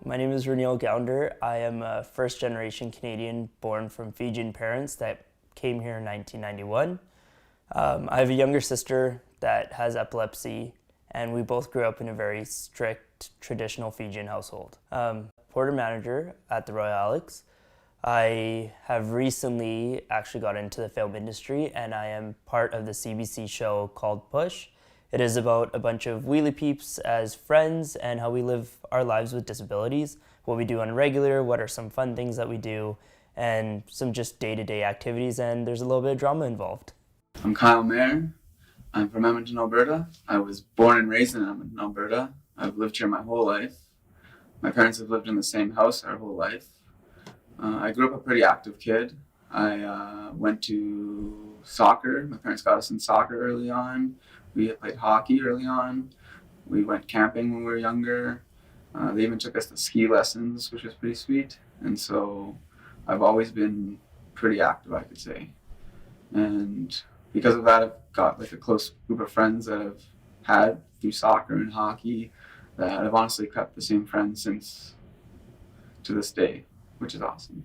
My name is Renil Gounder. I am a first-generation Canadian born from Fijian parents that came here in 1991. I have a younger sister that has epilepsy, and we both grew up in a very strict, traditional Fijian household. Porter manager at the Royal Alex. I have recently actually got into the film industry, and I am part of the CBC show called Push. It is about a bunch of wheelie peeps as friends and how we live our lives with disabilities, what we do on a regular, what are some fun things that we do, and some just day-to-day activities, and there's a little bit of drama involved. I'm Kyle Mayer. I'm from Edmonton, Alberta. I was born and raised in Edmonton, Alberta. I've lived here my whole life. My parents have lived in the same house our whole life. I grew up a pretty active kid. I went to soccer. My parents got us in soccer early on. We played hockey early on. We went camping when we were younger. They even took us to ski lessons, which was pretty sweet. And so I've always been pretty active, I could say. And because of that, I've got like a close group of friends that I've had through soccer and hockey that I've honestly kept the same friends since to this day, which is awesome.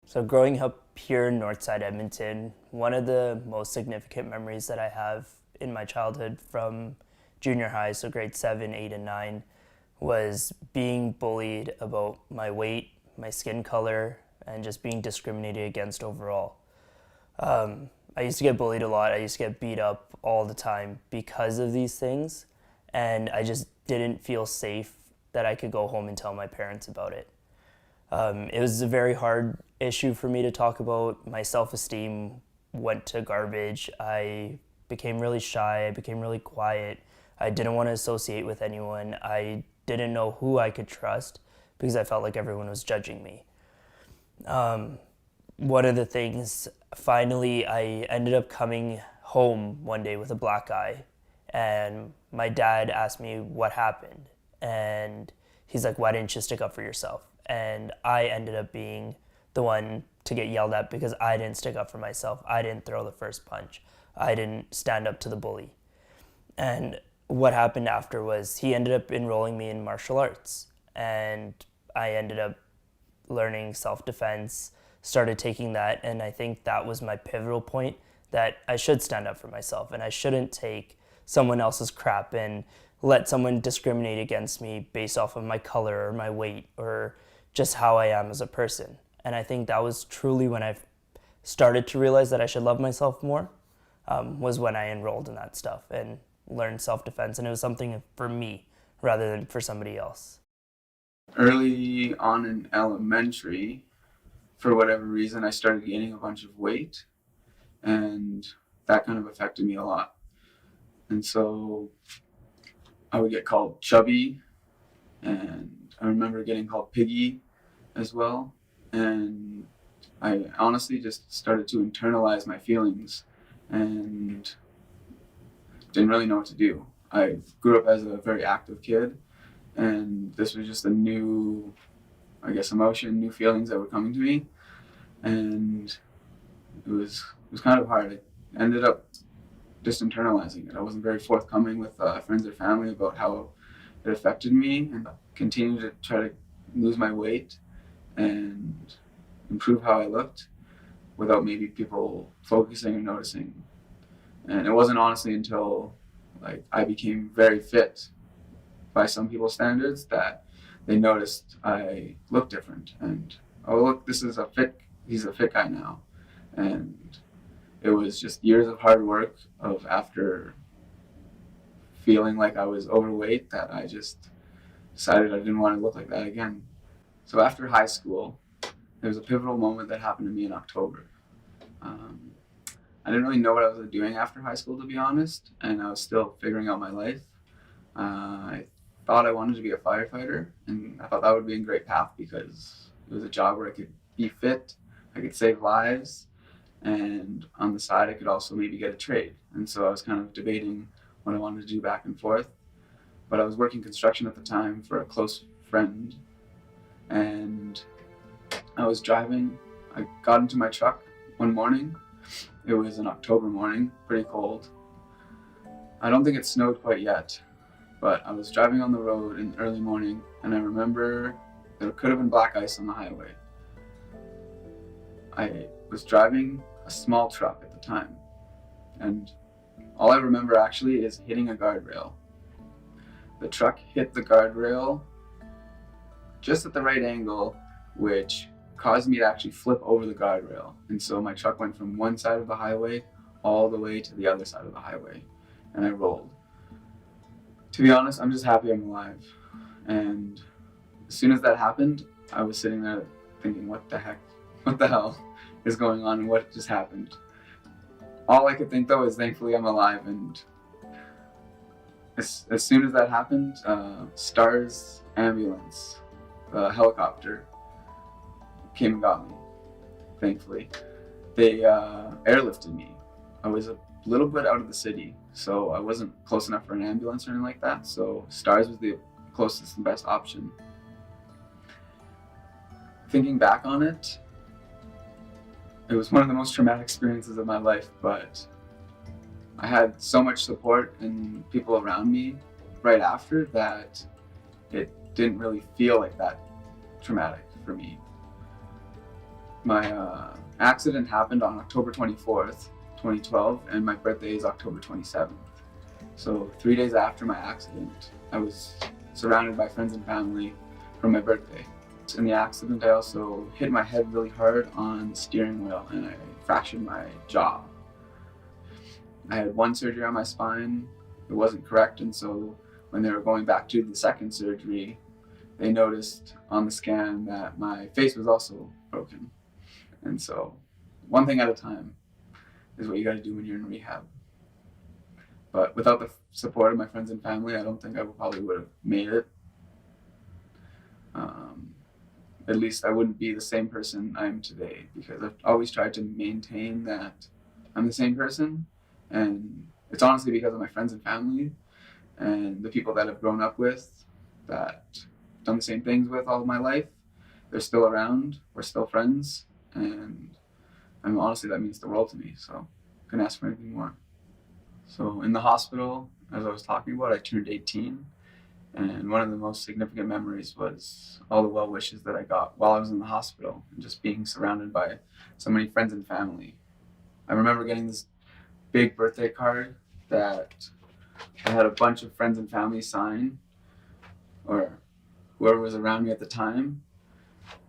So growing up here in Northside Edmonton, one of the most significant memories that I have in my childhood from junior high, so grade 7, 8, and 9, was being bullied about my weight, my skin color, and just being discriminated against overall. I used to get bullied a lot. I used to get beat up all the time because of these things, and I just didn't feel safe that I could go home and tell my parents about it. It was a very hard issue for me to talk about. My self-esteem went to garbage. I became really shy. I became really quiet. I didn't want to associate with anyone. I didn't know who I could trust because I felt like everyone was judging me. One of the things, finally, I ended up coming home one day with a black eye, and my dad asked me what happened, and he's like, "Why didn't you stick up for yourself?" And I ended up being the one to get yelled at because I didn't stick up for myself. I didn't throw the first punch. I didn't stand up to the bully. And what happened after was he ended up enrolling me in martial arts, and I ended up learning self-defense, started taking that, and I think that was my pivotal point that I should stand up for myself and I shouldn't take someone else's crap and let someone discriminate against me based off of my color or my weight or just how I am as a person. And I think that was truly when I started to realize that I should love myself more, was when I enrolled in that stuff and learned self-defense, and it was something for me rather than for somebody else. Early on in elementary, for whatever reason, I started gaining a bunch of weight, and that kind of affected me a lot. And so I would get called chubby, and I remember getting called piggy as well. And I honestly just started to internalize my feelings and didn't really know what to do. I grew up as a very active kid, and this was just a new, I guess, emotion, new feelings that were coming to me. And it was kind of hard. I ended up just internalizing it. I wasn't very forthcoming with friends or family about how it affected me, and continued to try to lose my weight and improve how I looked without maybe people focusing or noticing. And it wasn't honestly until I became very fit by some people's standards that they noticed I looked different, and oh look, he's a fit guy now. And it was just years of hard work of after feeling like I was overweight that I just decided I didn't want to look like that again. So after high school, there was a pivotal moment that happened to me in October. I didn't really know what I was doing after high school, to be honest, and I was still figuring out my life. I thought I wanted to be a firefighter, and I thought that would be a great path because it was a job where I could be fit, I could save lives, and on the side I could also maybe get a trade. And so I was kind of debating what I wanted to do back and forth. But I was working construction at the time for a close friend, and I was driving. I got into my truck one morning. It was an October morning, pretty cold. I don't think it snowed quite yet, But I was driving on the road in the early morning, and I remember there could have been black ice on the highway. I was driving a small truck at the time, and all I remember actually is hitting a guardrail. The truck hit the guardrail just at the right angle, which caused me to actually flip over the guardrail. And so my truck went from one side of the highway all the way to the other side of the highway, and I rolled. To be honest, I'm just happy I'm alive. And as soon as that happened, I was sitting there thinking, what the hell is going on and what just happened? All I could think though is thankfully I'm alive, and as soon as that happened, STARS ambulance, helicopter came and got me, thankfully. They airlifted me. I was a little bit out of the city, so I wasn't close enough for an ambulance or anything like that, so STARS was the closest and best option. Thinking back on it, it was one of the most traumatic experiences of my life, but I had so much support and people around me right after that it didn't really feel like that traumatic for me. My accident happened on October 24th, 2012, and my birthday is October 27th. So 3 days after my accident, I was surrounded by friends and family for my birthday. In the accident, I also hit my head really hard on the steering wheel and I fractured my jaw. I had one surgery on my spine. It wasn't correct, and so when they were going back to the second surgery, they noticed on the scan that my face was also broken. And so one thing at a time is what you got to do when you're in rehab. But without the support of my friends and family, I don't think I probably would have made it. At least I wouldn't be the same person I am today, because I've always tried to maintain that I'm the same person. And it's honestly because of my friends and family and the people that I've grown up with, that I've done the same things with all of my life. They're still around, we're still friends, and honestly that means the world to me, so I couldn't ask for anything more. So in the hospital, as I was talking about, I turned 18, and one of the most significant memories was all the well wishes that I got while I was in the hospital and just being surrounded by so many friends and family. I remember getting this big birthday card that I had a bunch of friends and family sign, or whoever was around me at the time.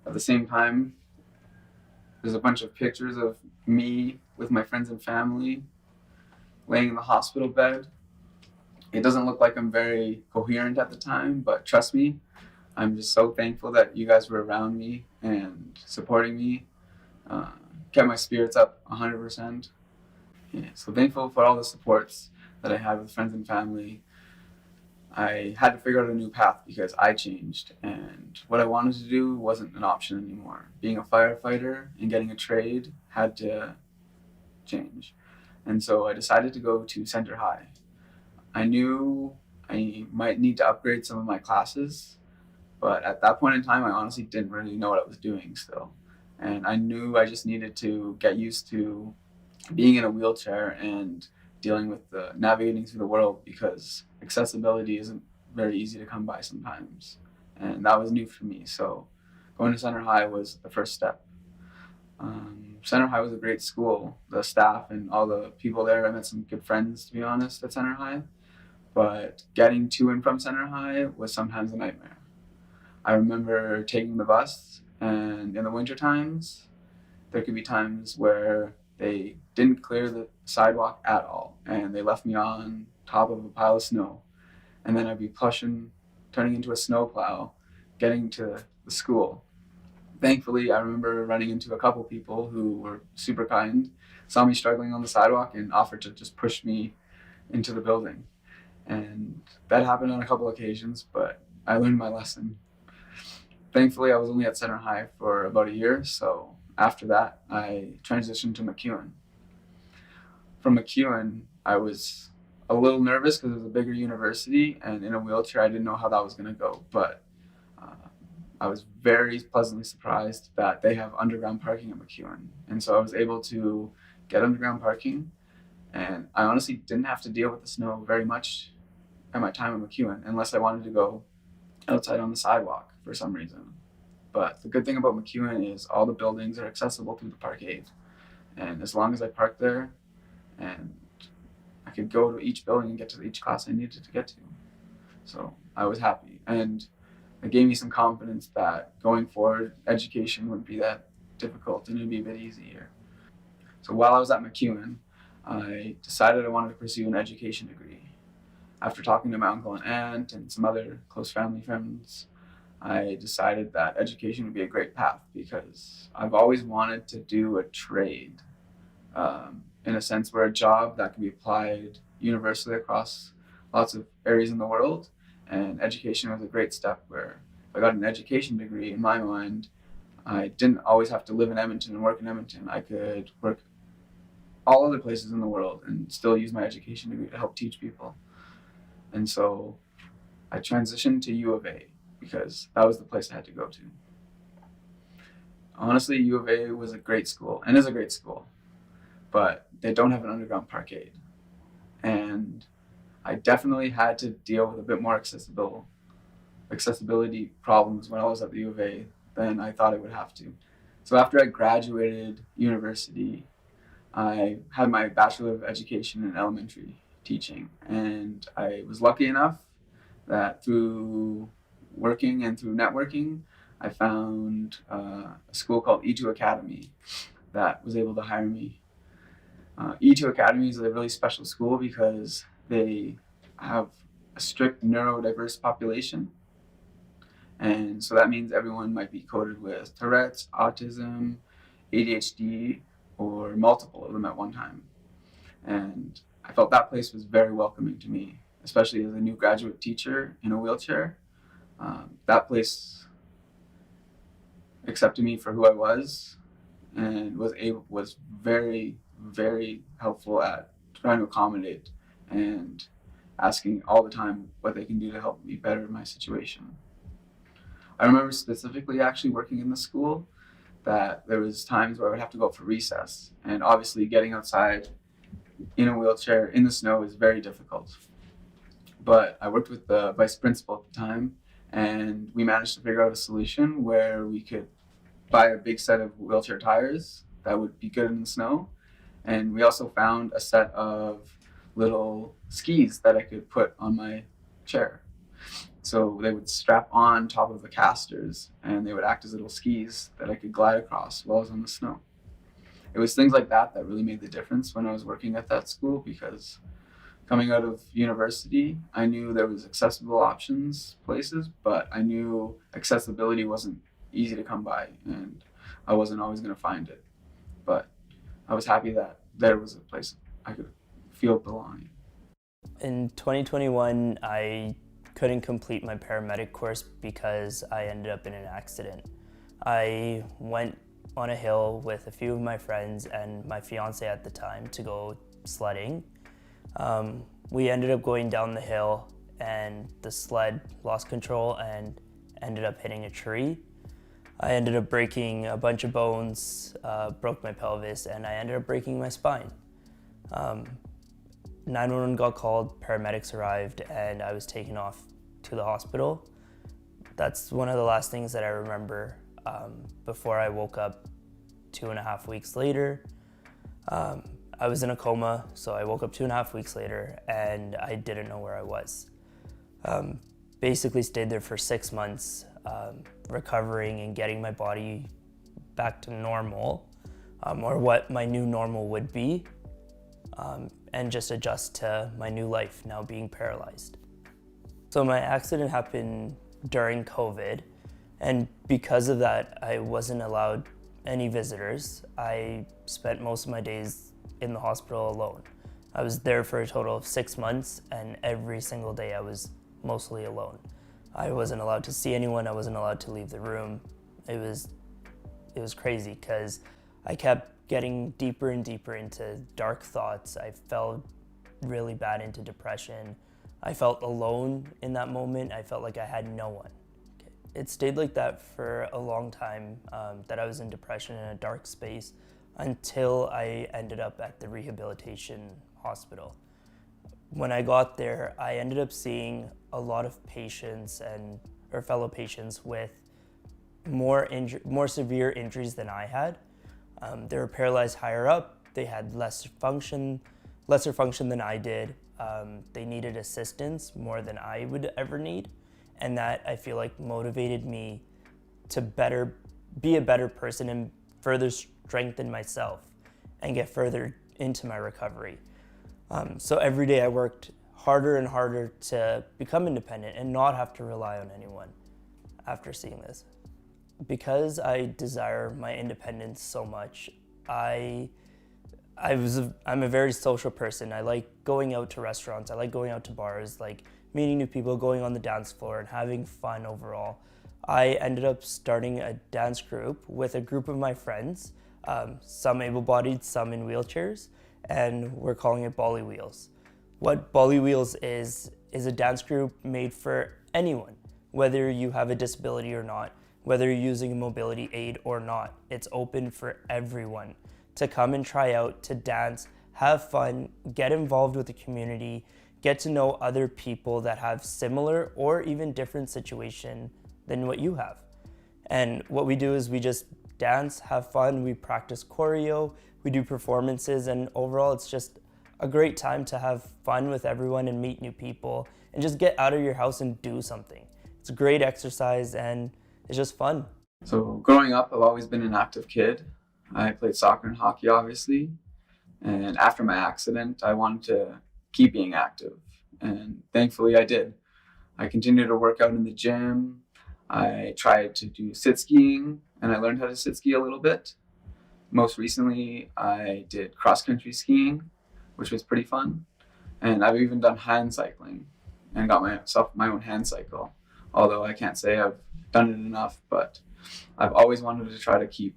At the same time, there's a bunch of pictures of me with my friends and family laying in the hospital bed. It doesn't look like I'm very coherent at the time, but trust me, I'm just so thankful that you guys were around me and supporting me, kept my spirits up 100%. Yeah, so thankful for all the supports that I had with friends and family. I had to figure out a new path because I changed, and what I wanted to do wasn't an option anymore. Being a firefighter and getting a trade had to change. And so I decided to go to Center High. I knew I might need to upgrade some of my classes, but at that point in time, I honestly didn't really know what I was doing still. And I knew I just needed to get used to being in a wheelchair and dealing with navigating through the world, because accessibility isn't very easy to come by sometimes. And that was new for me. So going to Center High was the first step. Center High was a great school. The staff and all the people there, I met some good friends, to be honest, at Center High. But getting to and from Center High was sometimes a nightmare. I remember taking the bus, and in the winter times, there could be times where they didn't clear the sidewalk at all, and they left me on top of a pile of snow. And then I'd be turning into a snowplow, getting to the school. Thankfully, I remember running into a couple people who were super kind, saw me struggling on the sidewalk, and offered to just push me into the building. And that happened on a couple occasions, but I learned my lesson. Thankfully, I was only at Center High for about a year, so after that, I transitioned to MacEwan. From MacEwan, I was a little nervous because it was a bigger university, and in a wheelchair, I didn't know how that was going to go, but I was very pleasantly surprised that they have underground parking at MacEwan. And so I was able to get underground parking, and I honestly didn't have to deal with the snow very much at my time at MacEwan unless I wanted to go outside on the sidewalk for some reason. But the good thing about MacEwan is all the buildings are accessible through the parkade. And as long as I parked there and I could go to each building and get to each class I needed to get to. So I was happy. And it gave me some confidence that going forward, education wouldn't be that difficult and it'd be a bit easier. So while I was at MacEwan, I decided I wanted to pursue an education degree. After talking to my uncle and aunt and some other close family friends, I decided that education would be a great path because I've always wanted to do a trade, in a sense where a job that can be applied universally across lots of areas in the world. And education was a great step where if I got an education degree, in my mind, I didn't always have to live in Edmonton and work in Edmonton. I could work all other places in the world and still use my education degree to help teach people. And so I transitioned to U of A because that was the place I had to go to. Honestly, U of A was a great school and is a great school, but they don't have an underground parkade. And I definitely had to deal with a bit more accessibility problems when I was at the U of A than I thought I would have to. So after I graduated university, I had my Bachelor of Education in elementary teaching, and I was lucky enough that through working and through networking, I found a school called E2 Academy that was able to hire me. E2 Academy is a really special school because they have a strict neurodiverse population. And so that means everyone might be coded with Tourette's, autism, ADHD, or multiple of them at one time. And I felt that place was very welcoming to me, especially as a new graduate teacher in a wheelchair. That place accepted me for who I was and was very, very helpful at trying to accommodate and asking all the time what they can do to help me better my situation. I remember specifically actually working in the school that there was times where I would have to go out for recess, and obviously getting outside in a wheelchair in the snow is very difficult. But I worked with the vice principal at the time, and we managed to figure out a solution where we could buy a big set of wheelchair tires that would be good in the snow. And we also found a set of little skis that I could put on my chair. So they would strap on top of the casters and they would act as little skis that I could glide across while I was on the snow. It was things like that that really made the difference when I was working at that school, because coming out of university, I knew there was accessible options places, but I knew accessibility wasn't easy to come by and I wasn't always going to find it. But I was happy that there was a place I could feel belonging. In 2021, I couldn't complete my paramedic course because I ended up in an accident. I went on a hill with a few of my friends and my fiance at the time to go sledding. We ended up going down the hill and the sled lost control and ended up hitting a tree. I ended up breaking a bunch of bones, broke my pelvis, and I ended up breaking my spine. 911 got called, paramedics arrived, and I was taken off to the hospital. That's one of the last things that I remember before I woke up 2.5 weeks later. I was in a coma, so I woke up 2.5 weeks later, and I didn't know where I was. Basically stayed there for 6 months, recovering and getting my body back to normal, or what my new normal would be. And just adjust to my new life, now being paralyzed. So my accident happened during COVID, and because of that, I wasn't allowed any visitors. I spent most of my days in the hospital alone. I was there for a total of 6 months, and every single day I was mostly alone. I wasn't allowed to see anyone, I wasn't allowed to leave the room. It was crazy because I kept getting deeper and deeper into dark thoughts. I fell really bad into depression. I felt alone in that moment. I felt like I had no one. It stayed like that for a long time, that I was in depression in a dark space until I ended up at the rehabilitation hospital. when I got there, I ended up seeing a lot of patients or fellow patients with more severe injuries than I had. They were paralyzed higher up. They had lesser function than I did. They needed assistance more than I would ever need, and that I feel like motivated me to be a better person and further strengthen myself and get further into my recovery. So every day I worked harder and harder to become independent and not have to rely on anyone after seeing this. Because I desire my independence so much, I'm a very social person. I like going out to restaurants, I like going out to bars, like meeting new people, going on the dance floor and having fun overall. I ended up starting a dance group with a group of my friends, some able-bodied, some in wheelchairs, and we're calling it Bolly Wheels. What Bolly Wheels is a dance group made for anyone, whether you have a disability or not, whether you're using a mobility aid or not. It's open for everyone to come and try out, to dance, have fun, get involved with the community, get to know other people that have similar or even different situation than what you have. And what we do is we just dance, have fun, we practice choreo, we do performances, and overall it's just a great time to have fun with everyone and meet new people and just get out of your house and do something. It's a great exercise and it's just fun. So growing up, I've always been an active kid. I played soccer and hockey, obviously. And after my accident, I wanted to keep being active. And thankfully I did. I continued to work out in the gym. I tried to do sit skiing and I learned how to sit ski a little bit. Most recently, I did cross-country skiing, which was pretty fun. And I've even done hand cycling and got myself my own hand cycle. Although I can't say I've done it enough, but I've always wanted to try to keep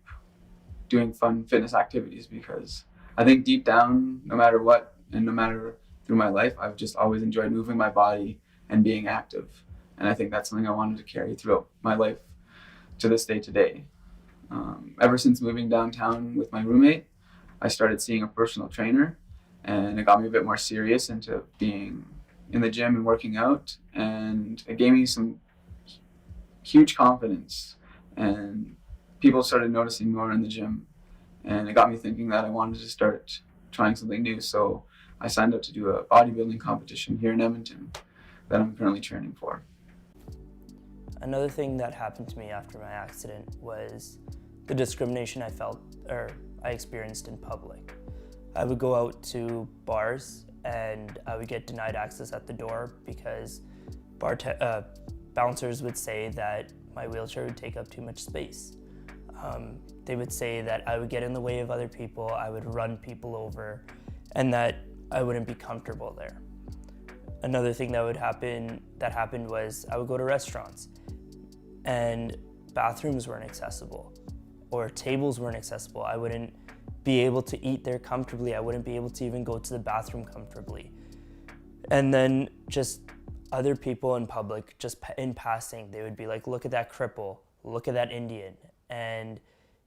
doing fun fitness activities because I think deep down, no matter what, and no matter through my life, I've just always enjoyed moving my body and being active. And I think that's something I wanted to carry throughout my life to this day today. Ever since moving downtown with my roommate, I started seeing a personal trainer and it got me a bit more serious into being in the gym and working out. And it gave me some huge confidence and people started noticing more in the gym. And it got me thinking that I wanted to start trying something new. So I signed up to do a bodybuilding competition here in Edmonton that I'm currently training for. Another thing that happened to me after my accident was the discrimination I experienced in public. I would go out to bars and I would get denied access at the door because bouncers would say that my wheelchair would take up too much space. They would say that I would get in the way of other people, I would run people over, and that I wouldn't be comfortable there. Another thing that happened was I would go to restaurants and bathrooms weren't accessible or tables weren't accessible. I wouldn't be able to eat there comfortably. I wouldn't be able to even go to the bathroom comfortably. And then just other people in public, just in passing, they would be like, look at that cripple, look at that Indian. And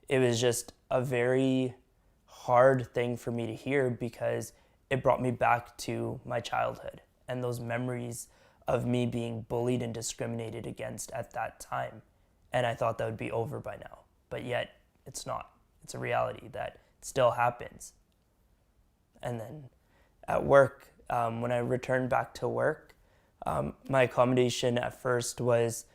it was just a very hard thing for me to hear because it brought me back to my childhood and those memories of me being bullied and discriminated against at that time. And I thought that would be over by now, but yet it's not. It's a reality that still happens. And then at work, when I returned back to work, my accommodation at first was,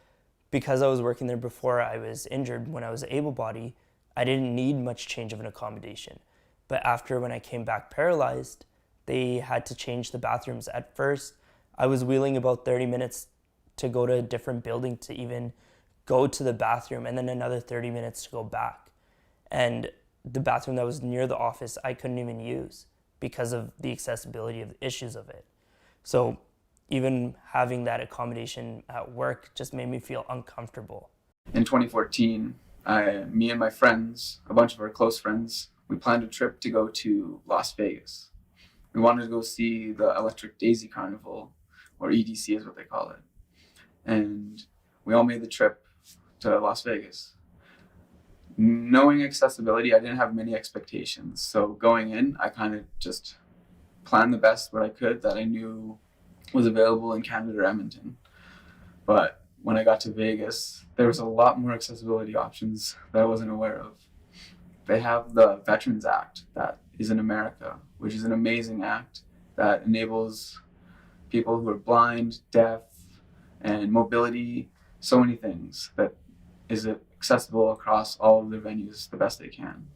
because I was working there before I was injured, when I was able-bodied, I didn't need much change of an accommodation. But after when I came back paralyzed, they had to change the bathrooms. At first, I was wheeling about 30 minutes to go to a different building to even go to the bathroom, and then another 30 minutes to go back. And the bathroom that was near the office, I couldn't even use because of the accessibility of the issues of it. So even having that accommodation at work just made me feel uncomfortable. In 2014, me and my friends, a bunch of our close friends, we planned a trip to go to Las Vegas. We wanted to go see the Electric Daisy Carnival, or EDC is what they call it. And we all made the trip to Las Vegas. Knowing accessibility, I didn't have many expectations. So going in, I kind of just plan the best what I could that I knew was available in Canada or Edmonton. But when I got to Vegas, there was a lot more accessibility options that I wasn't aware of. They have the Veterans Act that is in America, which is an amazing act that enables people who are blind, deaf, and mobility, so many things that is accessible across all of their venues the best they can.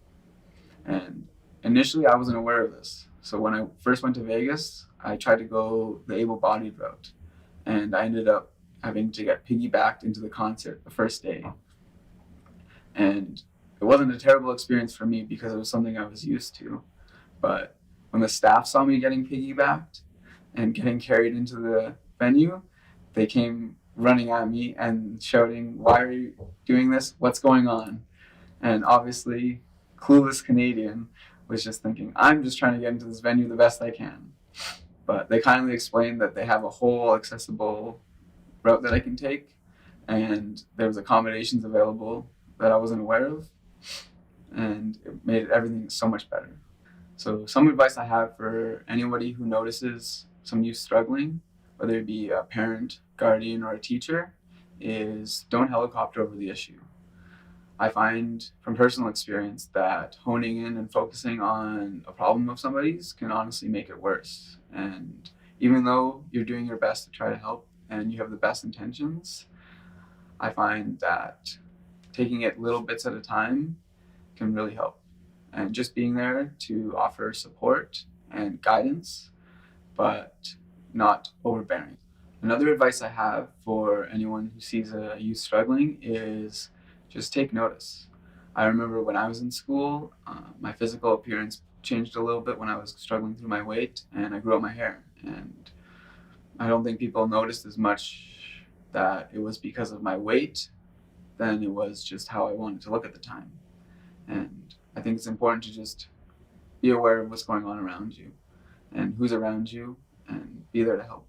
And initially, I wasn't aware of this. So when I first went to Vegas, I tried to go the able-bodied route, and I ended up having to get piggybacked into the concert the first day. And it wasn't a terrible experience for me because it was something I was used to. But when the staff saw me getting piggybacked and getting carried into the venue, they came running at me and shouting, "Why are you doing this? What's going on?" And obviously, clueless Canadian was just thinking, I'm just trying to get into this venue the best I can. But they kindly explained that they have a whole accessible route that I can take, and there was accommodations available that I wasn't aware of, and it made everything so much better. So some advice I have for anybody who notices some youth struggling, whether it be a parent, guardian, or a teacher, is don't helicopter over the issue. I find from personal experience that honing in and focusing on a problem of somebody's can honestly make it worse. And even though you're doing your best to try to help and you have the best intentions, I find that taking it little bits at a time can really help. And just being there to offer support and guidance, but not overbearing. Another advice I have for anyone who sees a youth struggling is just take notice. I remember when I was in school, my physical appearance changed a little bit when I was struggling through my weight, and I grew out my hair. And I don't think people noticed as much that it was because of my weight than it was just how I wanted to look at the time. And I think it's important to just be aware of what's going on around you and who's around you and be there to help.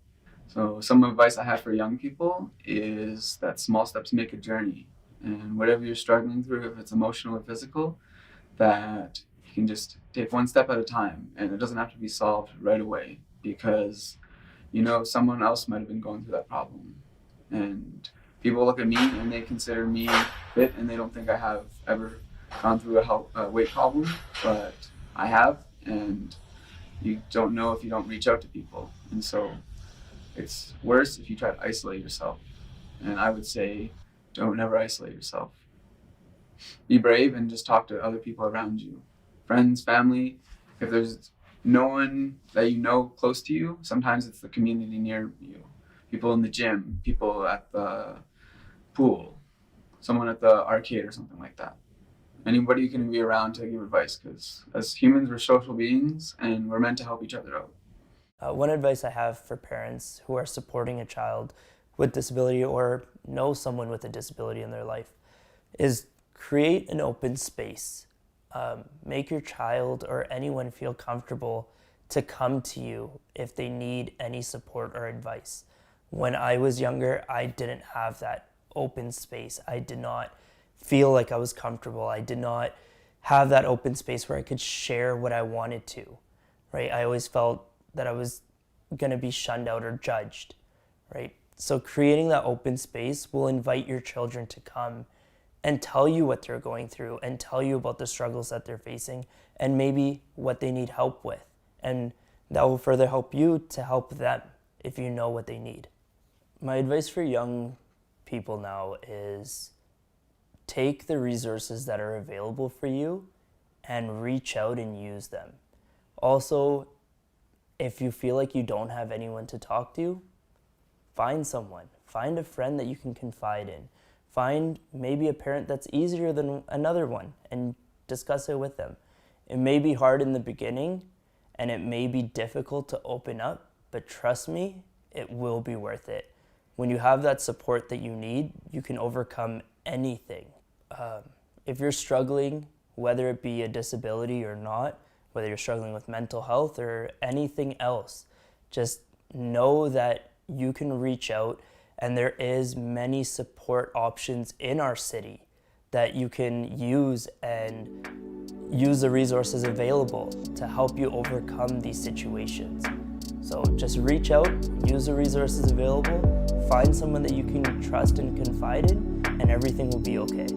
So some advice I have for young people is that small steps make a journey. And whatever you're struggling through, if it's emotional or physical, that you can just take one step at a time, and it doesn't have to be solved right away, because someone else might have been going through that problem. And people look at me and they consider me fit, and they don't think I have ever gone through a weight problem, but I have, and you don't know if you don't reach out to people. And so it's worse if you try to isolate yourself. And I would say, don't never isolate yourself. Be brave and just talk to other people around you. Friends, family. If there's no one that you know close to you, sometimes it's the community near you. People in the gym, people at the pool, someone at the arcade or something like that. Anybody you can be around to give advice, because as humans, we're social beings and we're meant to help each other out. One advice I have for parents who are supporting a child with disability or know someone with a disability in their life is create an open space. Make your child or anyone feel comfortable to come to you if they need any support or advice. When I was younger, I didn't have that open space. I did not feel like I was comfortable. I did not have that open space where I could share what I wanted to, right? I always felt that I was going to be shunned out or judged, right? So creating that open space will invite your children to come and tell you what they're going through and tell you about the struggles that they're facing and maybe what they need help with. And that will further help you to help them if you know what they need. My advice for young people now is take the resources that are available for you and reach out and use them. Also, if you feel like you don't have anyone to talk to, find someone. Find a friend that you can confide in. Find maybe a parent that's easier than another one and discuss it with them. It may be hard in the beginning and it may be difficult to open up, but trust me, it will be worth it. When you have that support that you need, you can overcome anything. If you're struggling, whether it be a disability or not, whether you're struggling with mental health or anything else, just know that you can reach out, and there is many support options in our city that you can use, and use the resources available to help you overcome these situations. So just reach out, use the resources available, find someone that you can trust and confide in, and everything will be okay.